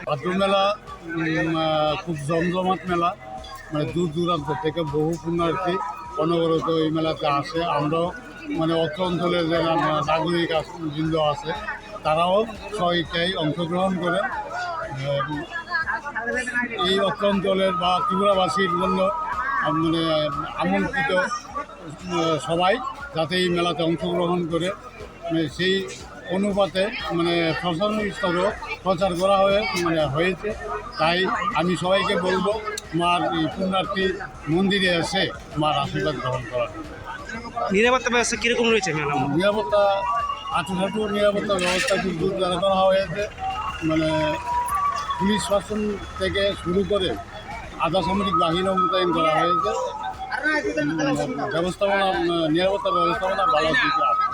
ভাদ্র মেলা খুব জমজমাট মেলা, মানে দূর দূরান্ত থেকে বহু পুণ্যার্থী অনবরত এই মেলাতে আসে। আমরাও মানে অত্র অঞ্চলের যে নাগরিক বৃন্দ আছে তারাও সবাইকেই অংশগ্রহণ করে এই অত্র অঞ্চলের বা ত্রিপুরাবাসীর জন্য মানে আমন্ত্রিত সবাই যাতে এই মেলাতে অংশগ্রহণ করে সেই অনুপাতে মানে প্রশাসন স্তরেও প্রচার করা হয়েছে। তাই আমি সবাইকে বলবো মার এই পুণ্যার্থী মন্দিরে এসে মার আশীর্বাদ গ্রহণ করার। নিরাপত্তা ব্যবস্থা কীরকম রয়েছে মেলা? নিরাপত্তা আঁটু নিরাপত্তা ব্যবস্থা খুব জোরদার করা হয়েছে। মানে পুলিশ শাসন থেকে শুরু করে আধা সামরিক বাহিনীও মোতায়েন করা হয়েছে। নিরাপত্তা ব্যবস্থাপনা ভালো দিকে আছে।